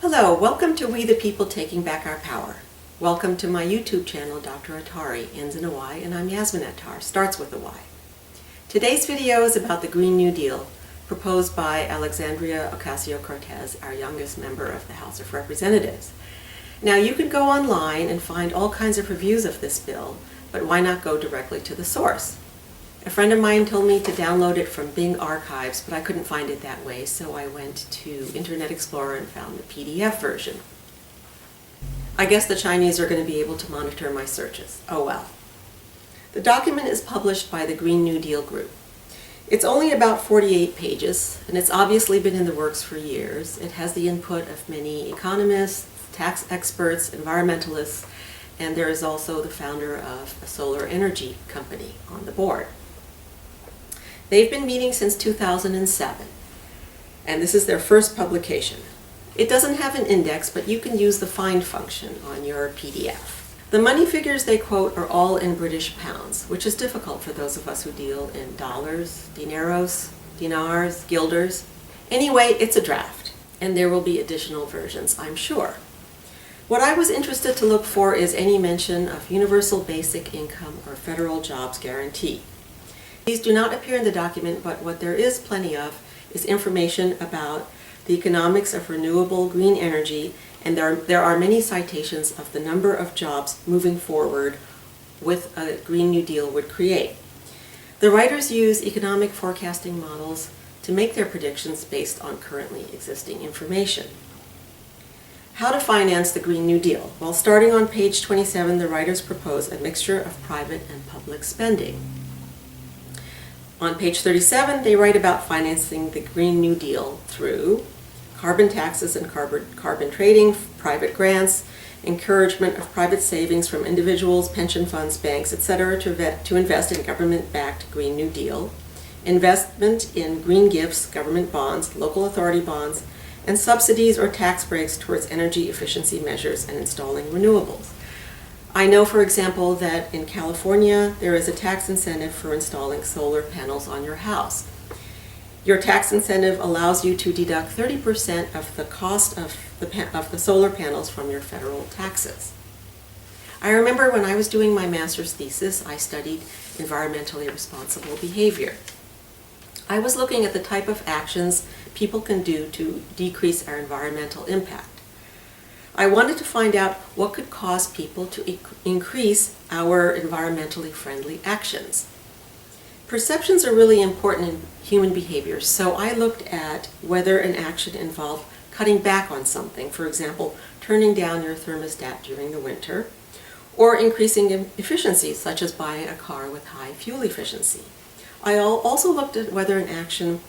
Hello, welcome to We the People Taking Back Our Power. Welcome to my YouTube channel, Dr. Atari, ends in a Y, and I'm Yasmin Attar, starts with a Y. Today's video is about the Green New Deal, proposed by Alexandria Ocasio-Cortez, our youngest member of the House of Representatives. Now, you can go online and find all kinds of reviews of this bill, but why not go directly to the source? A friend of mine told me to download it from Bing Archives, but I couldn't find it that way, so I went to Internet Explorer and found the PDF version. I guess the Chinese are going to be able to monitor my searches. Oh well. The document is published by the Green New Deal group. It's only about 48 pages, and it's obviously been in the works for years. It has the input of many economists, tax experts, environmentalists, and there is also the founder of a solar energy company on the board. They've been meeting since 2007, and this is their first publication. It doesn't have an index, but you can use the find function on your PDF. The money figures they quote are all in British pounds, which is difficult for those of us who deal in dollars, dineros, dinars, guilders. Anyway, it's a draft, and there will be additional versions, I'm sure. What I was interested to look for is any mention of universal basic income or federal jobs guarantee. These do not appear in the document, but what there is plenty of is information about the economics of renewable green energy, and there are many citations of the number of jobs moving forward with a Green New Deal would create. The writers use economic forecasting models to make their predictions based on currently existing information. How to finance the Green New Deal? Well, starting on page 27, the writers propose a mixture of private and public spending. On page 37, they write about financing the Green New Deal through carbon taxes and carbon trading, private grants, encouragement of private savings from individuals, pension funds, banks, etc. to invest in government-backed Green New Deal, investment in green gifts, government bonds, local authority bonds, and subsidies or tax breaks towards energy efficiency measures and installing renewables. I know, for example, that in California there is a tax incentive for installing solar panels on your house. Your tax incentive allows you to deduct 30% of the cost of the solar panels from your federal taxes. I remember when I was doing my master's thesis, I studied environmentally responsible behavior. I was looking at the type of actions people can do to decrease our environmental impact. I wanted to find out what could cause people to increase our environmentally friendly actions. Perceptions are really important in human behavior, so I looked at whether an action involved cutting back on something, for example, turning down your thermostat during the winter, or increasing efficiency, such as buying a car with high fuel efficiency. I also looked at whether an action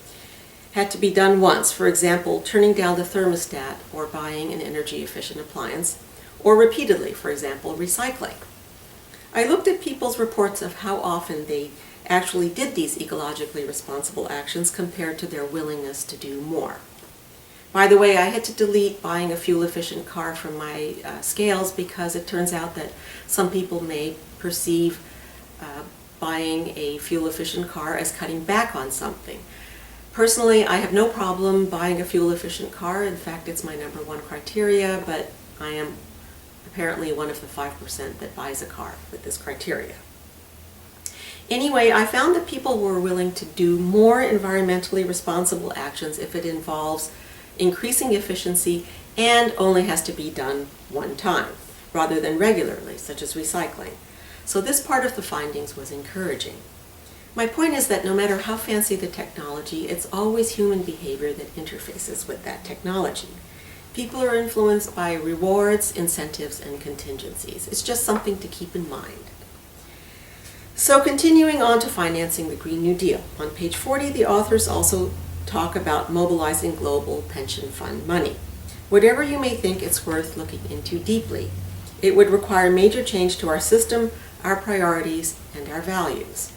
had to be done once, for example, turning down the thermostat or buying an energy-efficient appliance, or repeatedly, for example, recycling. I looked at people's reports of how often they actually did these ecologically responsible actions compared to their willingness to do more. By the way, I had to delete buying a fuel-efficient car from my scales because it turns out that some people may perceive buying a fuel-efficient car as cutting back on something. Personally, I have no problem buying a fuel-efficient car. In fact, it's my #1 criteria, but I am apparently one of the 5% that buys a car with this criteria. Anyway, I found that people were willing to do more environmentally responsible actions if it involves increasing efficiency and only has to be done one time, rather than regularly, such as recycling. So this part of the findings was encouraging. My point is that no matter how fancy the technology, it's always human behavior that interfaces with that technology. People are influenced by rewards, incentives, and contingencies. It's just something to keep in mind. So continuing on to financing the Green New Deal. On page 40, the authors also talk about mobilizing global pension fund money. Whatever you may think, it's worth looking into deeply. It would require major change to our system, our priorities, and our values.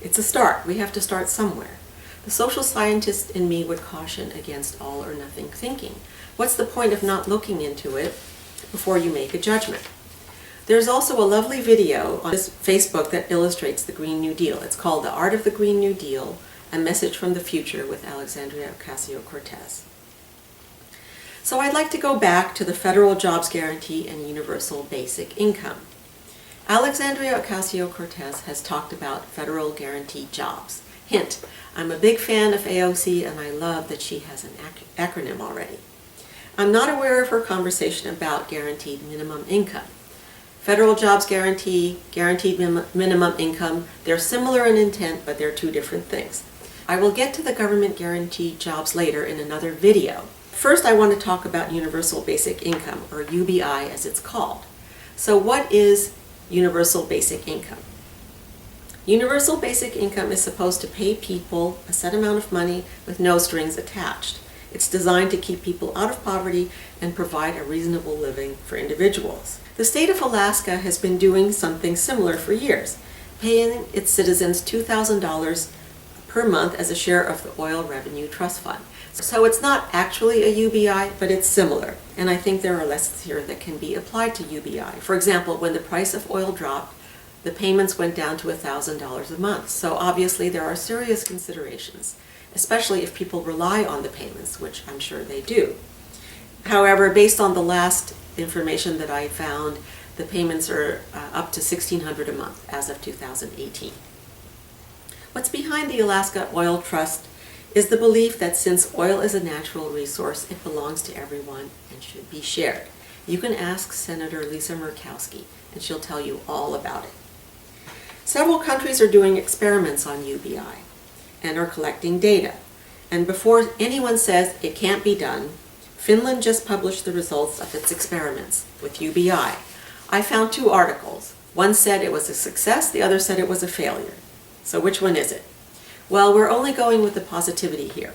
It's a start. We have to start somewhere. The social scientist in me would caution against all or nothing thinking. What's the point of not looking into it before you make a judgment? There's also a lovely video on Facebook that illustrates the Green New Deal. It's called The Art of the Green New Deal, A Message from the Future with Alexandria Ocasio-Cortez. So I'd like to go back to the federal jobs guarantee and universal basic income. Alexandria Ocasio-Cortez has talked about federal guaranteed jobs. Hint, I'm a big fan of AOC and I love that she has an acronym already. I'm not aware of her conversation about guaranteed minimum income. Federal jobs guarantee, guaranteed minimum income, they're similar in intent, but they're two different things. I will get to the government guaranteed jobs later in another video. First, I want to talk about universal basic income, or UBI as it's called. So what is universal basic income? Universal basic income is supposed to pay people a set amount of money with no strings attached. It's designed to keep people out of poverty and provide a reasonable living for individuals. The state of Alaska has been doing something similar for years, paying its citizens $2,000 per month as a share of the Oil Revenue Trust Fund. So it's not actually a UBI, but it's similar. And I think there are lessons here that can be applied to UBI. For example, when the price of oil dropped, the payments went down to $1,000 a month. So obviously there are serious considerations, especially if people rely on the payments, which I'm sure they do. However, based on the last information that I found, the payments are up to $1,600 a month as of 2018. What's behind the Alaska Oil Trust is the belief that since oil is a natural resource, it belongs to everyone and should be shared. You can ask Senator Lisa Murkowski, and she'll tell you all about it. Several countries are doing experiments on UBI and are collecting data. And before anyone says it can't be done, Finland just published the results of its experiments with UBI. I found two articles. One said it was a success, the other said it was a failure. So which one is it? Well, we're only going with the positivity here.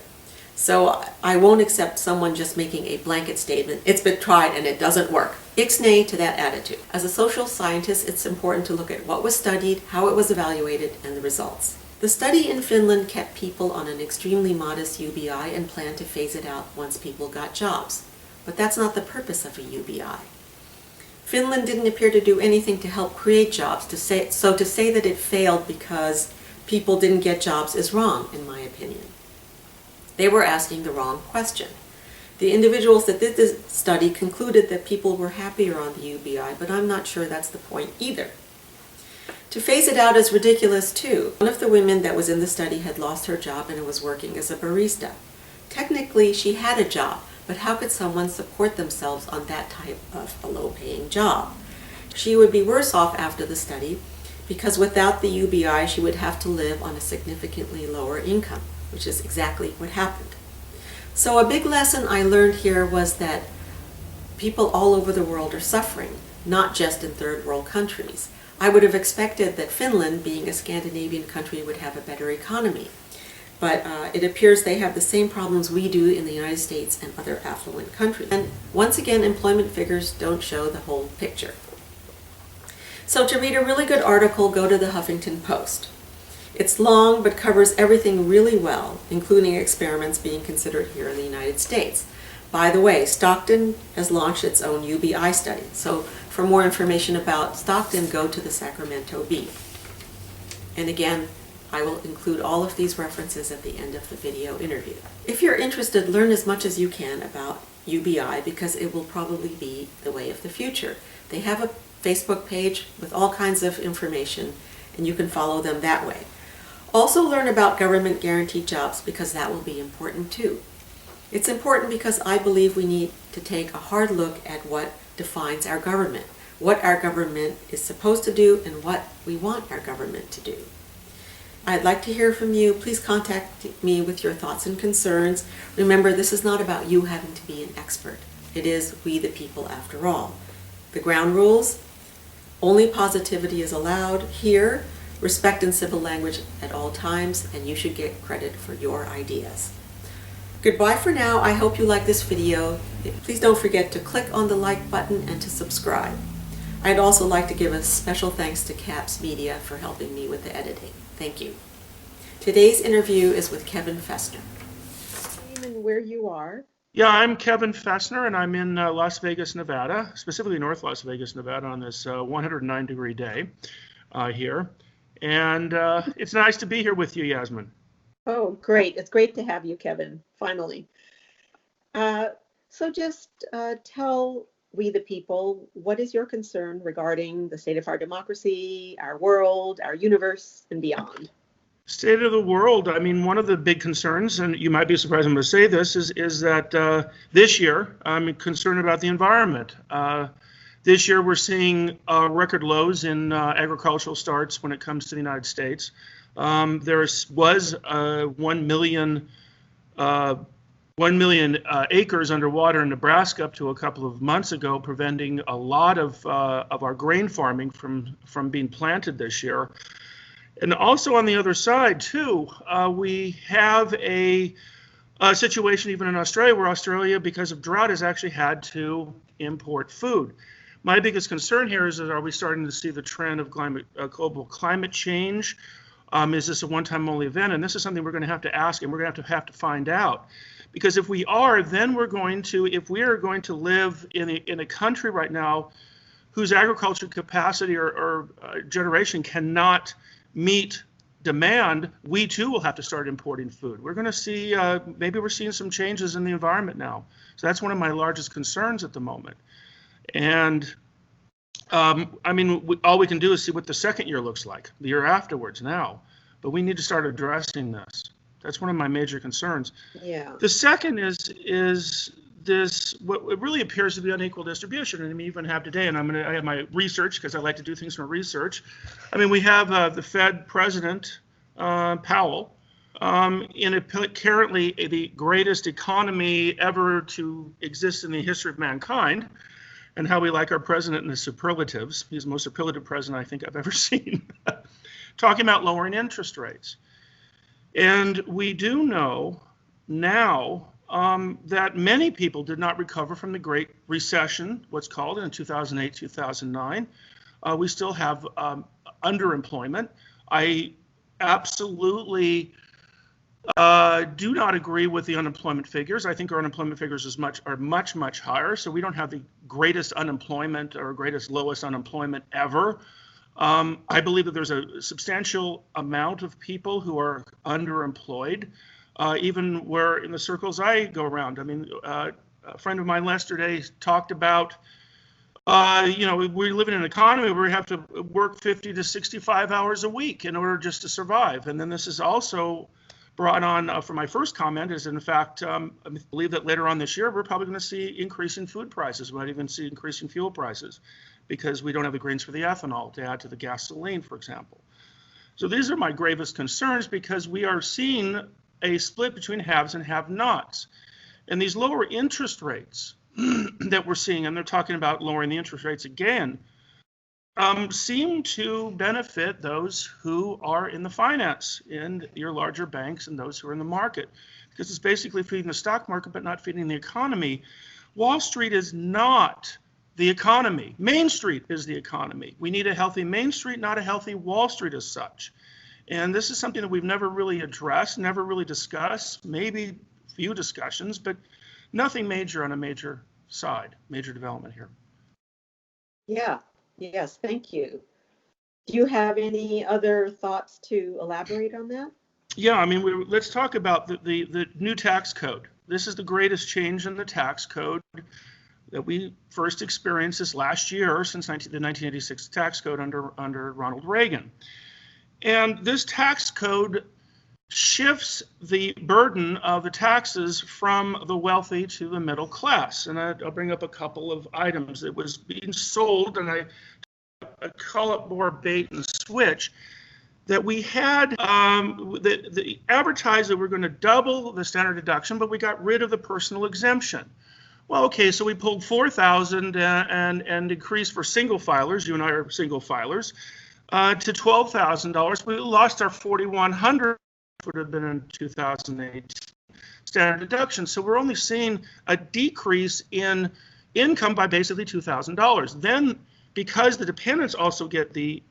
So I won't accept someone just making a blanket statement, it's been tried and it doesn't work. Ixnay to that attitude. As a social scientist, it's important to look at what was studied, how it was evaluated, and the results. The study in Finland kept people on an extremely modest UBI and planned to phase it out once people got jobs. But that's not the purpose of a UBI. Finland didn't appear to do anything to help create jobs, so to say that it failed because people didn't get jobs is wrong, in my opinion. They were asking the wrong question. The individuals that did this study concluded that people were happier on the UBI, but I'm not sure that's the point either. To phase it out is ridiculous too. One of the women that was in the study had lost her job and was working as a barista. Technically, she had a job, but how could someone support themselves on that type of a low-paying job? She would be worse off after the study because without the UBI, she would have to live on a significantly lower income, which is exactly what happened. So a big lesson I learned here was that people all over the world are suffering, not just in third world countries. I would have expected that Finland, being a Scandinavian country, would have a better economy. But it appears they have the same problems we do in the United States and other affluent countries. And once again, employment figures don't show the whole picture. So to read a really good article, go to the Huffington Post. It's long, but covers everything really well, including experiments being considered here in the United States. By the way, Stockton has launched its own UBI study. So for more information about Stockton, go to the Sacramento Bee. And again, I will include all of these references at the end of the video interview. If you're interested, learn as much as you can about UBI because it will probably be the way of the future. They have a Facebook page with all kinds of information, and you can follow them that way. Also learn about government guaranteed jobs because that will be important too. It's important because I believe we need to take a hard look at what defines our government, what our government is supposed to do, and what we want our government to do. I'd like to hear from you. Please contact me with your thoughts and concerns. Remember, this is not about you having to be an expert. It is we the people after all. The ground rules: only positivity is allowed here, respect and civil language at all times, and you should get credit for your ideas. Goodbye for now. I hope you like this video. Please don't forget to click on the like button and to subscribe. I'd also like to give a special thanks to CAPS Media for helping me with the editing. Thank you. Today's interview is with Kevin Festner. Name and where you are. Yeah, I'm Kevin Festner, and I'm in Las Vegas, Nevada, specifically North Las Vegas, Nevada, on this 109-degree day here. And it's nice to be here with you, Yasmin. Oh, great. It's great to have you, Kevin, finally. So just tell we the people, what is your concern regarding the state of our democracy, our world, our universe, and beyond? State of the world. I mean, one of the big concerns, and you might be surprised I'm going to say this, is that this year I'm concerned about the environment. This year we're seeing record lows in agricultural starts when it comes to the United States. There was 1 million 1 million acres underwater in Nebraska up to a couple of months ago, preventing a lot of our grain farming from being planted this year. And also on the other side, too, we have a situation even in Australia where Australia, because of drought, has actually had to import food. My biggest concern here is that are we starting to see the trend of global climate change? Is this a one-time only event? And this is something we're going to have to ask, and we're going to have to find out. Because if we are, then if we are going to live in a country right now whose agricultural capacity or generation cannot meet demand, we too will have to start importing food. We're going to see, maybe we're seeing some changes in the environment now. So that's one of my largest concerns at the moment. And I mean, all we can do is see what the second year looks like, the year afterwards now. But we need to start addressing this. That's one of my major concerns. Yeah. The second is this, what it really appears to be unequal distribution, and we even have today, and I have my research because I like to do things from research. I mean, we have the Fed President Powell in currently the greatest economy ever to exist in the history of mankind, and how we like our president in the superlatives. He's the most superlative president I think I've ever seen, talking about lowering interest rates. And we do know now that many people did not recover from the Great Recession, what's called, in 2008, 2009. We still have underemployment. I absolutely do not agree with the unemployment figures. I think our unemployment figures are much higher. So we don't have the greatest unemployment or greatest lowest unemployment ever. I believe that there's a substantial amount of people who are underemployed, even where in the circles I go around. I mean, a friend of mine yesterday talked about, we live in an economy where we have to work 50 to 65 hours a week in order just to survive. And then this is also brought on for my first comment is, in fact, I believe that later on this year, we're probably going to see increasing food prices. We might even see increasing fuel prices because we don't have the grains for the ethanol to add to the gasoline, for example. So these are my gravest concerns because we are seeing a split between haves and have-nots. And these lower interest rates that we're seeing, and they're talking about lowering the interest rates again, seem to benefit those who are in the finance, in your larger banks and those who are in the market, because it's basically feeding the stock market but not feeding the economy. Wall Street is not the economy. Main Street is the economy. We need a healthy Main Street, not a healthy Wall Street as such. And this is something that we've never really addressed, never really discussed, maybe a few discussions, but nothing major on a major side, major development here. Yeah. Yes, thank you. Do you have any other thoughts to elaborate on that? Yeah, I mean, let's talk about the new tax code. This is the greatest change in the tax code that we first experienced this last year since the 1986 tax code under Ronald Reagan. And this tax code shifts the burden of the taxes from the wealthy to the middle class. And I'll bring up a couple of items that was being sold, and I call it more bait and switch, that we had the advertised that we're going to double the standard deduction, but we got rid of the personal exemption. Well, okay, so we pulled $4,000 and increased for single filers, you and I are single filers, to $12,000. We lost our $4,100, would have been in 2008 standard deduction. So we're only seeing a decrease in income by basically $2,000. Then, because the dependents also get the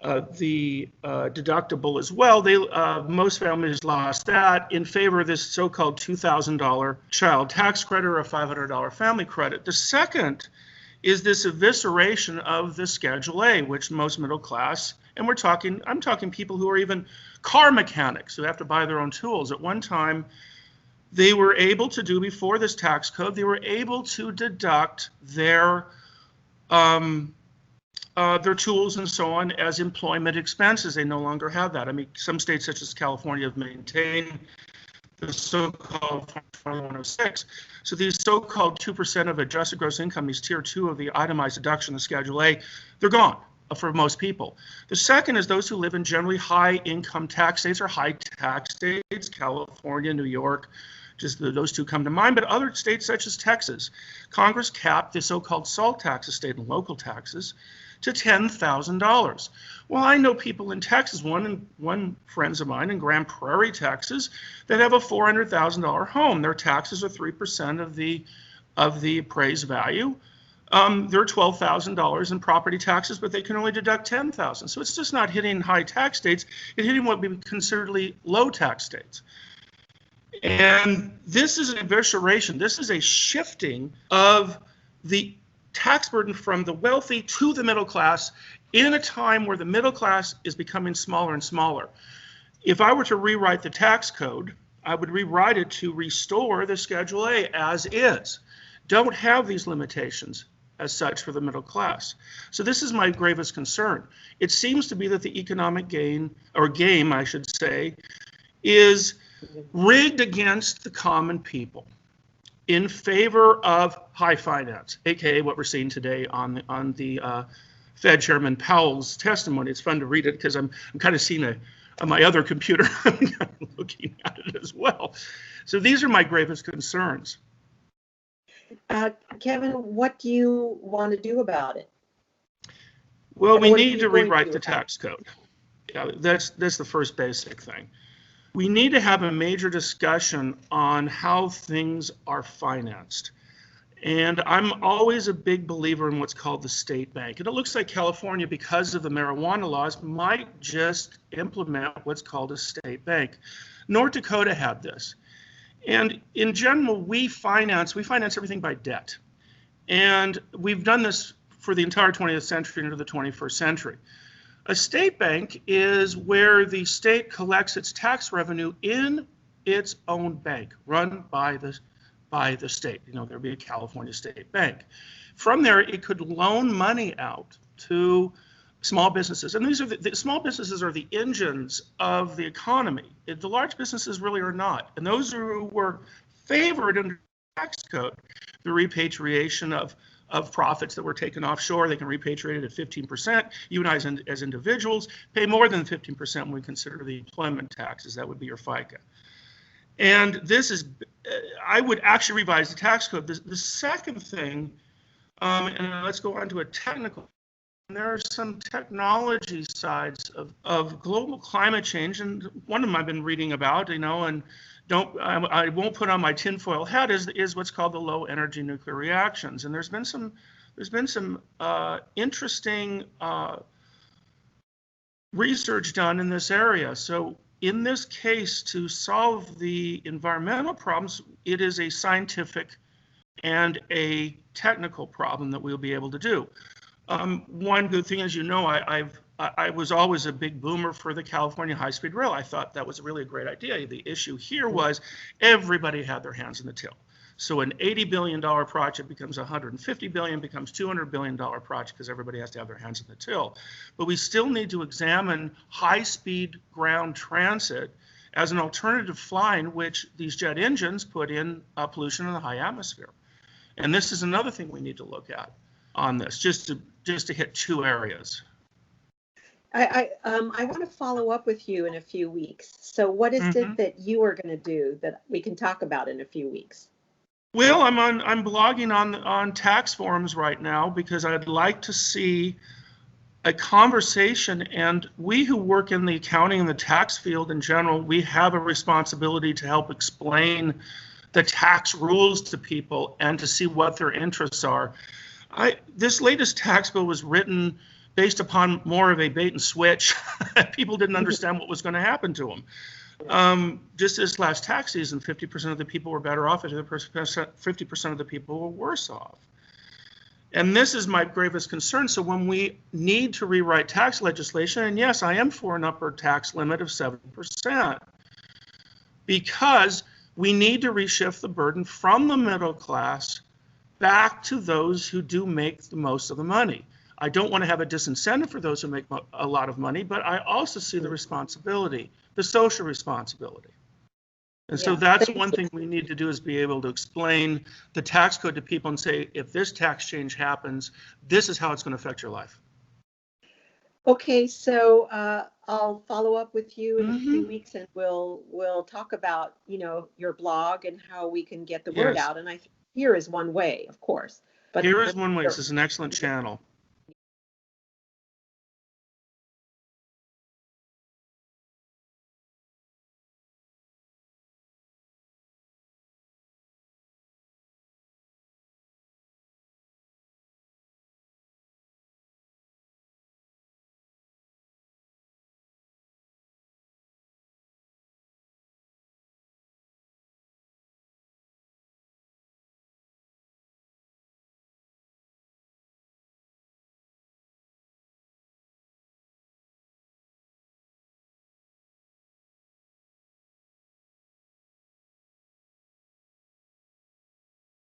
deductible as well, most families lost that in favor of this so-called $2,000 child tax credit or a $500 family credit. The second is this evisceration of the Schedule A, which most middle class, and I'm talking people who are even car mechanics who have to buy their own tools. At one time, they were able to do before this tax code, they were able to deduct their tools and so on as employment expenses. They no longer have that. I mean, some states such as California have maintained the so-called 106. So these so-called 2% of adjusted gross income, these tier 2 of the itemized deduction, the Schedule A, they're gone for most people. The second is those who live in generally high income tax states or high tax states, California, New York, just those two come to mind, but other states such as Texas. Congress capped the so-called SALT taxes, state and local taxes, to $10,000. Well, I know people in Texas, one friends of mine in Grand Prairie, Texas, that have a $400,000 home. Their taxes are 3% of the appraised value. They're $12,000 in property taxes, but they can only deduct $10,000. So it's just not hitting high tax states. It's hitting what would be considered low tax states. And this is an evisceration. This is a shifting of the tax burden from the wealthy to the middle class in a time where the middle class is becoming smaller and smaller. If I were to rewrite the tax code, I would rewrite it to restore the Schedule A as is. Don't have these limitations as such for the middle class. So this is my gravest concern. It seems to be that the economic gain, or game, I should say, is rigged against the common people in favor of high finance, aka what we're seeing today on the Fed Chairman Powell's testimony. It's fun to read it because I'm kind of seeing on my other computer, I'm kind of looking at it as well. So these are my gravest concerns. Kevin, what do you want to do about it? Well, we need to rewrite the tax code. Yeah, that's the first basic thing. We need to have a major discussion on how things are financed. And I'm always a big believer in what's called the state bank. And it looks like California, because of the marijuana laws, might just implement what's called a state bank. North Dakota had this. And in general, we finance everything by debt. And we've done this for the entire 20th century into the 21st century. A state bank is where the state collects its tax revenue in its own bank, run by the state. You know, there'd be a California state bank. From there, it could loan money out to small businesses. And these are the small businesses are the engines of the economy. The large businesses really are not. And those who were favored under the tax code, the repatriation of profits that were taken offshore, they can repatriate it at 15%. You and I as individuals pay more than 15% when we consider the employment taxes. That would be your FICA. And this is, I would actually revise the tax code. The second thing, and let's go on to a technical, there are some technology sides of global climate change, and one of them I've been reading about, you know, and I won't put on my tinfoil hat, is what's called the low energy nuclear reactions. And there's been some interesting research done in this area. So in this case, to solve the environmental problems, it is a scientific and a technical problem that we'll be able to do. One good thing, as you know, I was always a big boomer for the California high-speed rail. I thought that was really a great idea. The issue here was everybody had their hands in the till. So an $80 billion project becomes $150 billion, becomes $200 billion project because everybody has to have their hands in the till. But we still need to examine high-speed ground transit as an alternative flying, which these jet engines put in pollution in the high atmosphere. And this is another thing we need to look at on this, just to hit two areas. I want to follow up with you in a few weeks. So what is it that you are going to do that we can talk about in a few weeks? Well, I'm blogging on tax forums right now because I'd like to see a conversation, and we who work in the accounting and the tax field in general, we have a responsibility to help explain the tax rules to people and to see what their interests are. This latest tax bill was written based upon more of a bait and switch. People didn't understand what was going to happen to them. Just this last tax season, 50% of the people were better off, and 50% of the people were worse off. And this is my gravest concern. So when we need to rewrite tax legislation, and yes, I am for an upper tax limit of 7%, because We need to reshift the burden from the middle class back to those who do make the most of the money. I don't want to have a disincentive for those who make a lot of money, but I also see the responsibility, the social responsibility. And so that's one thing we need to do, is be able to explain the tax code to people and say, if this tax change happens, this is how it's going to affect your life. Okay, so I'll follow up with you in a few weeks, and we'll talk about, your blog and how we can get the word out. And I think here is one way, of course. But here is one way. This is an excellent channel.